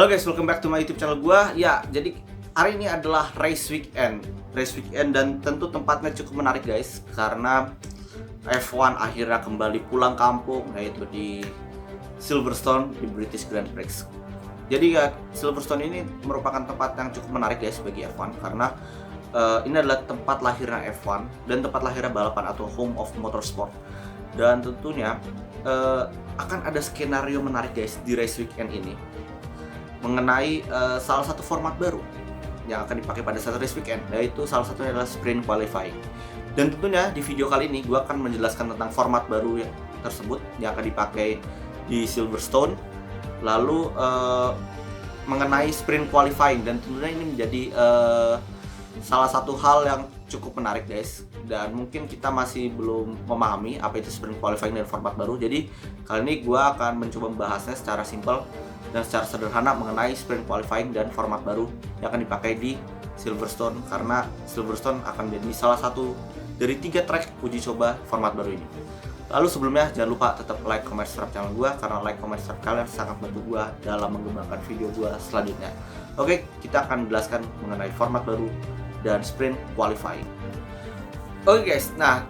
Halo guys, welcome back to my YouTube channel gua. Ya, jadi hari ini adalah race weekend dan tentu tempatnya cukup menarik guys, karena F1 akhirnya kembali pulang kampung, yaitu di Silverstone di British Grand Prix. Jadi ya, Silverstone ini merupakan tempat yang cukup menarik guys bagi F1 karena ini adalah tempat lahirnya F1 dan tempat lahirnya balapan atau home of motorsport. Dan tentunya akan ada skenario menarik guys di race weekend ini mengenai salah satu format baru yang akan dipakai pada saat race weekend, yaitu salah satunya adalah sprint qualifying. Dan tentunya di video kali ini gue akan menjelaskan tentang format baru tersebut yang akan dipakai di Silverstone, lalu mengenai sprint qualifying, dan tentunya ini menjadi salah satu hal yang cukup menarik guys, dan mungkin kita masih belum memahami apa itu sprint qualifying dan format baru. Jadi kali ini gue akan mencoba membahasnya secara simpel dan secara sederhana mengenai sprint qualifying dan format baru yang akan dipakai di Silverstone, karena Silverstone akan menjadi salah satu dari 3 track uji coba format baru ini. Lalu sebelumnya jangan lupa tetap like, comment, subscribe channel gua, karena like, comment, subscribe kalian sangat bantu gua dalam mengembangkan video gua selanjutnya. Oke, kita akan menjelaskan mengenai format baru dan sprint qualifying. Oke guys, nah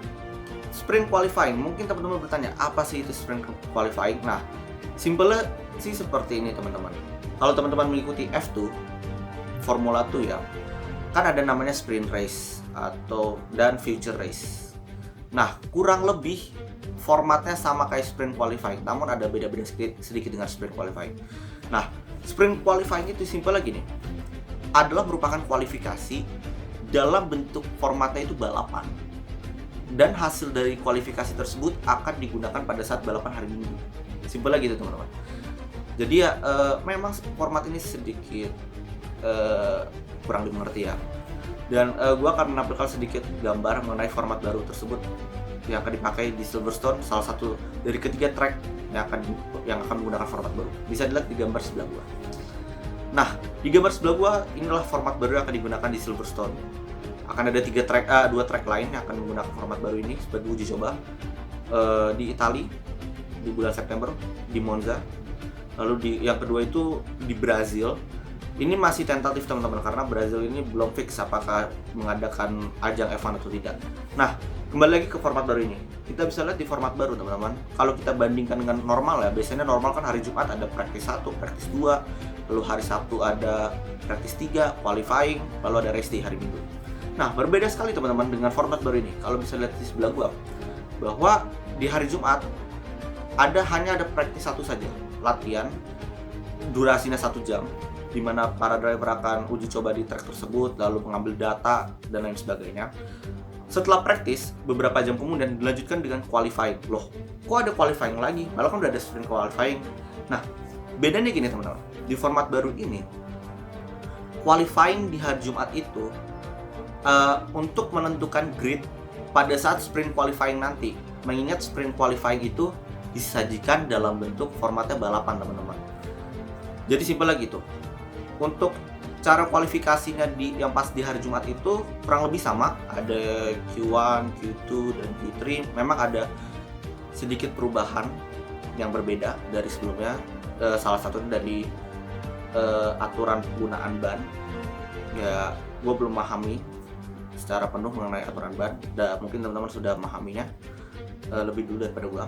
sprint qualifying, mungkin teman-teman bertanya apa sih itu sprint qualifying? Nah, simpelnya sih seperti ini teman-teman. Kalau teman-teman mengikuti F2 Formula 2 ya, kan ada namanya sprint race dan future race. Nah, kurang lebih formatnya sama kayak sprint qualifying, namun ada beda-beda sedikit dengan sprint qualifying. Nah, sprint qualifying itu simpel lagi nih, adalah merupakan kualifikasi dalam bentuk formatnya itu balapan, dan hasil dari kualifikasi tersebut akan digunakan pada saat balapan hari Minggu. Simpel lagi gitu teman-teman. Jadi ya memang format ini sedikit kurang dimengerti ya, dan gue akan menampilkan sedikit gambar mengenai format baru tersebut yang akan dipakai di Silverstone, salah satu dari ketiga track yang akan menggunakan format baru. Bisa dilihat di gambar sebelah gua. Nah, di gambar sebelah gua inilah format baru yang akan digunakan di Silverstone. Akan ada 2 track lain yang akan menggunakan format baru ini sebagai uji coba di Italia di bulan September di Monza. Lalu yang kedua itu di Brazil. Ini masih tentatif teman-teman, karena Brazil ini belum fix apakah mengadakan ajang F1 atau tidak. Nah, kembali lagi ke format baru ini. Kita bisa lihat di format baru teman-teman, kalau kita bandingkan dengan normal ya, biasanya normal kan hari Jumat ada practice 1, practice 2, lalu hari Sabtu ada practice 3, qualifying, lalu ada race di hari Minggu. Nah, berbeda sekali teman-teman dengan format baru ini. Kalau bisa lihat di sebelah gua, bahwa di hari Jumat hanya ada practice 1 saja, latihan, durasinya 1 jam, di mana para driver akan uji coba di track tersebut, lalu mengambil data dan lain sebagainya. Setelah praktis, beberapa jam kemudian dilanjutkan dengan qualifying. Loh, kok ada qualifying lagi? Malah kan udah ada sprint qualifying. Nah, bedanya gini teman-teman. Di format baru ini, qualifying di hari Jumat itu untuk menentukan grid pada saat sprint qualifying nanti. Mengingat sprint qualifying itu disajikan dalam bentuk formatnya balapan teman-teman. Jadi simpel lagi tuh. Untuk cara kualifikasinya yang pas di hari Jumat itu kurang lebih sama, ada Q1, Q2, dan Q3. Memang ada sedikit perubahan yang berbeda dari sebelumnya. Salah satunya dari aturan penggunaan ban. Ya, gue belum memahami secara penuh mengenai aturan ban. Dan mungkin teman-teman sudah memahaminya lebih dulu daripada gue.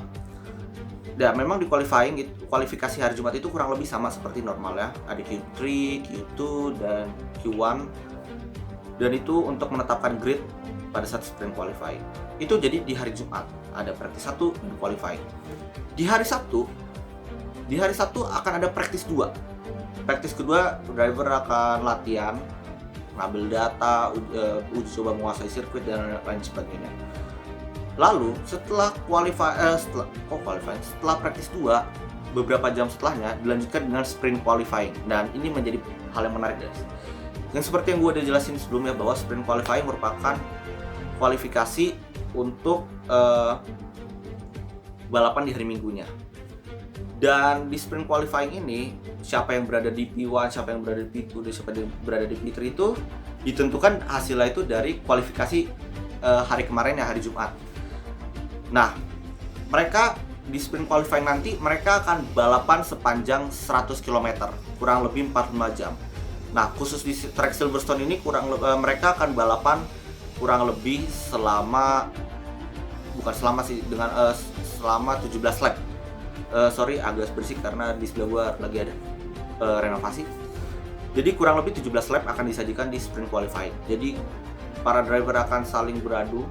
Dan memang di kualifikasi hari Jumat itu kurang lebih sama seperti normal ya. Ada Q3, Q2, dan Q1. Dan itu untuk menetapkan grid pada saat sprint qualifying. Itu jadi di hari Jumat ada practice 1 dan qualifying. Di hari Sabtu akan ada practice 2. Practice kedua, driver akan latihan, ngambil data, uji coba menguasai sirkuit dan lain sebagainya. Lalu setelah practice 2, beberapa jam setelahnya dilanjutkan dengan sprint qualifying. Dan ini menjadi hal yang menarik guys. Yang seperti yang gue udah jelasin sebelumnya, bahwa sprint qualifying merupakan kualifikasi untuk balapan di hari Minggunya. Dan di sprint qualifying ini, siapa yang berada di P1, siapa yang berada di P2, dan siapa yang berada di P3 itu ditentukan hasilnya itu dari kualifikasi hari kemarin ya, hari Jumat. Nah, mereka di sprint qualifying nanti mereka akan balapan sepanjang 100 km, kurang lebih 45 jam. Nah, khusus di track Silverstone ini mereka akan balapan kurang lebih selama selama 17 lap. Sorry, agak berisik karena di sebelah gua lagi ada renovasi. Jadi kurang lebih 17 lap akan disajikan di sprint qualifying. Jadi para driver akan saling beradu,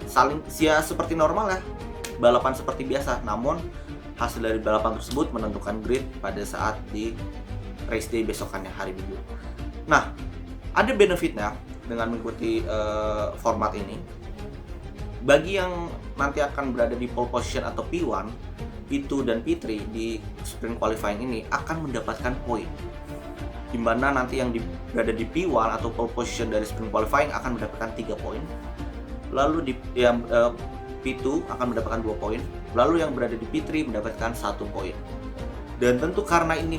seperti normal ya, balapan seperti biasa. Namun hasil dari balapan tersebut menentukan grid pada saat di race day besokannya, hari Minggu. Nah, ada benefitnya dengan mengikuti format ini. Bagi yang nanti akan berada di pole position atau P1, P2 dan P3 di sprint qualifying ini akan mendapatkan poin, di mana nanti yang berada di P1 atau pole position dari sprint qualifying akan mendapatkan 3 poin. Lalu P2 akan mendapatkan 2 poin. Lalu yang berada di P3 mendapatkan 1 poin. Dan tentu karena ini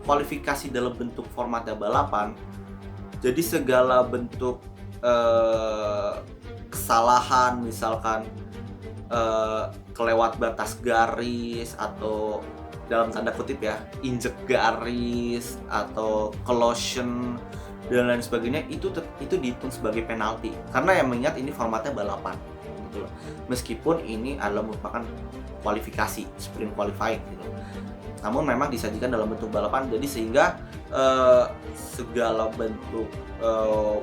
kualifikasi dalam bentuk formatnya balapan, jadi segala bentuk kesalahan, misalkan kelewat batas garis atau dalam tanda kutip ya, injek garis atau collision dan lain sebagainya, itu dihitung sebagai penalti karena yang mengingat ini formatnya balapan gitu loh. Meskipun ini adalah merupakan kualifikasi sprint qualifying gitu. Namun memang disajikan dalam bentuk balapan, jadi sehingga segala bentuk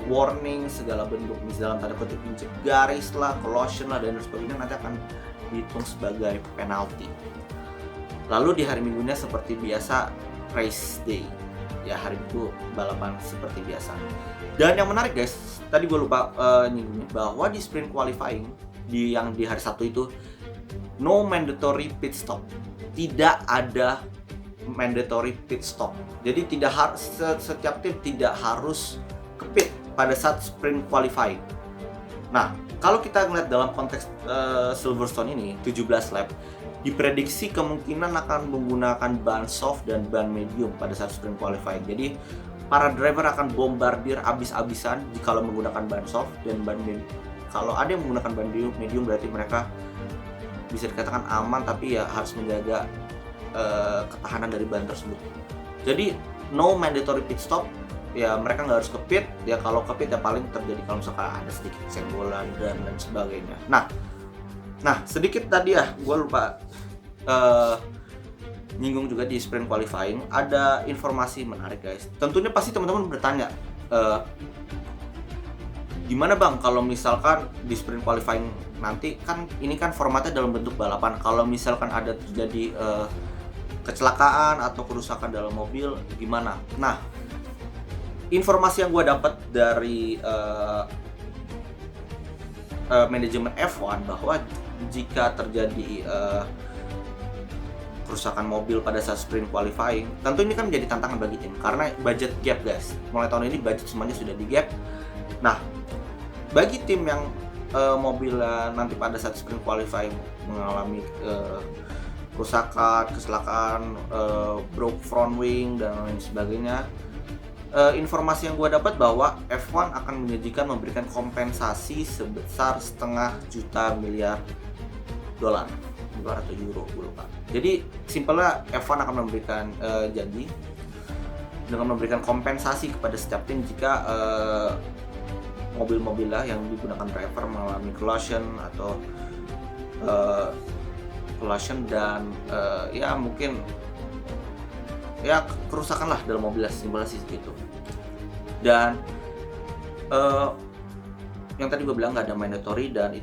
warning, segala bentuk dalam tanda kutip injek garis lah, collision lah dan sebagainya nanti akan dihitung sebagai penalti. Lalu di hari Minggunya seperti biasa race day, ya hari Minggu balapan seperti biasa. Dan yang menarik guys, tadi gue lupa nyinggung bahwa di sprint qualifying yang di hari Sabtu itu no mandatory pit stop, tidak ada mandatory pit stop. Jadi setiap tim tidak harus ke pit pada saat sprint qualifying. Nah, kalau kita ngeliat dalam konteks Silverstone ini 17 lap, diprediksi kemungkinan akan menggunakan ban soft dan ban medium pada saat sprint qualifying. Jadi para driver akan bombardir abis-abisan jika menggunakan ban soft dan ban medium. Kalau ada yang menggunakan ban medium berarti mereka bisa dikatakan aman, tapi ya harus menjaga ketahanan dari ban tersebut. Jadi no mandatory pit stop, ya mereka nggak harus ke pit. Ya kalau ke pit ya paling terjadi kalau misalkan ada sedikit senggolan dan lain sebagainya. Nah sedikit tadi ya gue lupa nyinggung juga di sprint qualifying ada informasi menarik guys. Tentunya pasti teman-teman bertanya, gimana bang kalau misalkan di sprint qualifying nanti kan ini kan formatnya dalam bentuk balapan, kalau misalkan ada terjadi kecelakaan atau kerusakan dalam mobil gimana? Nah, informasi yang gue dapat dari manajemen F1 bahwa jika terjadi kerusakan mobil pada saat sprint qualifying, tentu ini kan menjadi tantangan bagi tim karena budget gap guys. Mulai tahun ini budget semuanya sudah di gap. Nah, bagi tim yang mobilnya nanti pada saat sprint qualifying mengalami kerusakan, kecelakaan, broke front wing dan lain sebagainya, informasi yang gue dapat bahwa F1 akan memberikan kompensasi sebesar $500 miliar dolar atau euro, gue lupa. Jadi simpelnya F1 akan memberikan janji dengan memberikan kompensasi kepada setiap tim jika mobil-mobilnya yang digunakan driver mengalami collision atau collision dan ya mungkin ya kerusakan lah dalam mobilnya, simpelnya sih gitu. Dan yang tadi gue bilang nggak ada mandatory dan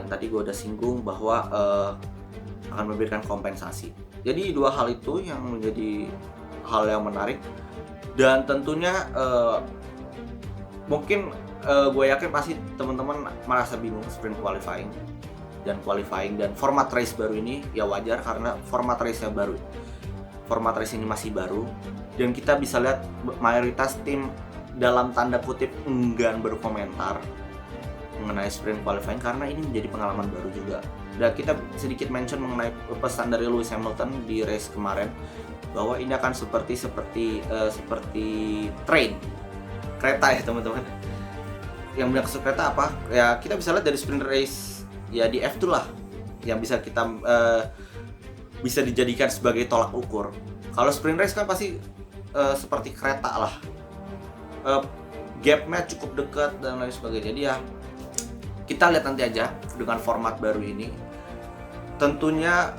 tadi gue udah singgung bahwa akan memberikan kompensasi. Jadi dua hal itu yang menjadi hal yang menarik dan tentunya mungkin gue yakin pasti teman-teman merasa bingung sprint qualifying dan qualifying dan format race baru ini. Ya wajar karena format race-nya baru. Format race ini masih baru dan kita bisa lihat mayoritas tim dalam tanda kutip enggan berkomentar mengenai sprint qualifying karena ini menjadi pengalaman baru juga. Dan kita sedikit mention mengenai pesan dari Lewis Hamilton di race kemarin bahwa ini akan seperti train kereta ya teman-teman. Yang maksud kereta apa? Ya kita bisa lihat dari sprint race ya di F2 lah. yang bisa kita bisa dijadikan sebagai tolak ukur. Kalau sprint race kan pasti seperti kereta lah, gapnya cukup dekat dan lain sebagainya. Jadi ya kita lihat nanti aja dengan format baru ini. Tentunya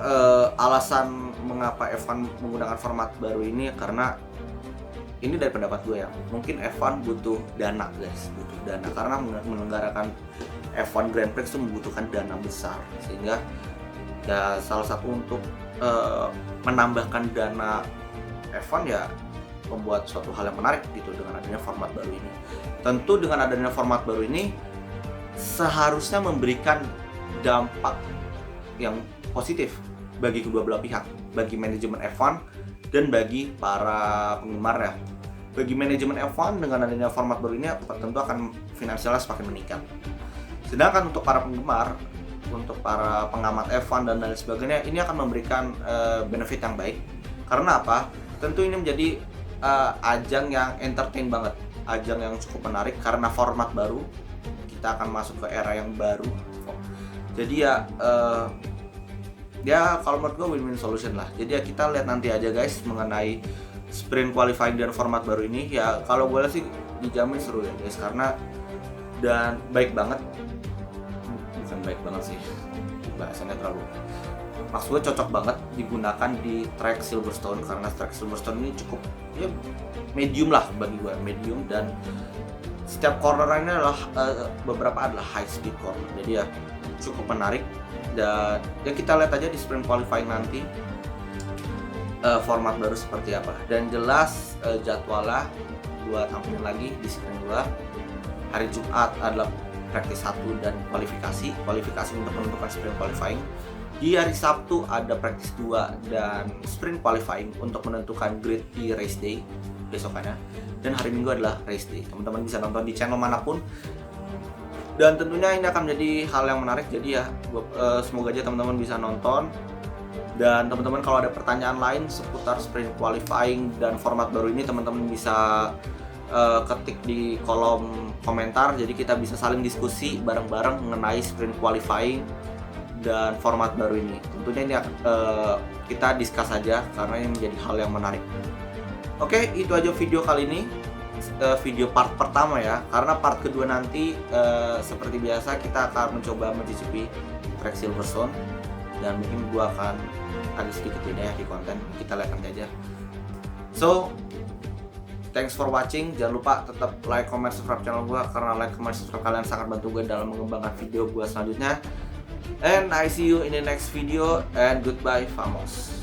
alasan mengapa F1 menggunakan format baru ini karena ini dari pendapat gue ya, mungkin F1 butuh dana guys, butuh dana karena menyelenggarakan F1 Grand Prix itu membutuhkan dana besar, sehingga ya salah satu untuk menambahkan dana F1 ya membuat suatu hal yang menarik gitu dengan adanya format baru ini. Tentu dengan adanya format baru ini seharusnya memberikan dampak yang positif bagi kedua belah pihak, bagi manajemen F1 dan bagi para penggemar ya. Bagi manajemen F1 dengan adanya format baru ini tentu akan finansialnya semakin meningkat. Sedangkan untuk para penggemar, untuk para pengamat F1 dan lain sebagainya, ini akan memberikan benefit yang baik. Karena apa? Tentu ini menjadi ajang yang entertain banget, ajang yang cukup menarik karena format baru. Kita akan masuk ke era yang baru. Jadi ya kalau menurut gue win-win solution lah. Jadi ya kita lihat nanti aja guys mengenai sprint qualifying dan format baru ini. Ya kalau gue sih dijamin seru ya guys, karena dan baik banget. Bukan baik banget sih, bahasanya terlalu, maksud gue cocok banget digunakan di track Silverstone karena track Silverstone ini cukup ya medium lah bagi gue, medium, dan setiap cornernya adalah beberapa adalah high speed corner. Jadi ya cukup menarik. Dan ya kita lihat aja di sprint qualifying nanti format baru seperti apa. Dan jelas jadwalnya gua tampilin lagi di screen gua. Hari Jumat adalah practice 1 dan kualifikasi untuk menentukan sprint qualifying. Di hari Sabtu ada practice 2 dan sprint qualifying untuk menentukan grid di race day besokannya. Dan hari Minggu adalah race day. Teman-teman bisa nonton di channel manapun. Dan tentunya ini akan menjadi hal yang menarik. Jadi ya semoga aja teman-teman bisa nonton. Dan teman-teman kalau ada pertanyaan lain seputar sprint qualifying dan format baru ini, teman-teman bisa ketik di kolom komentar. Jadi kita bisa saling diskusi bareng-bareng mengenai sprint qualifying dan format baru ini. Tentunya ini kita discuss saja karena ini menjadi hal yang menarik. Oke, itu aja video kali ini. Video part pertama ya, karena part kedua nanti seperti biasa kita akan mencoba mencicipi track Silverstone dan mungkin gua akan agak sedikit beda ya di konten, kita lihat nanti aja. So thanks for watching, jangan lupa tetap like, comment, subscribe channel gua karena like, comment, subscribe kalian sangat bantu gue dalam mengembangkan video gua selanjutnya. And I see you in the next video and goodbye, Famos.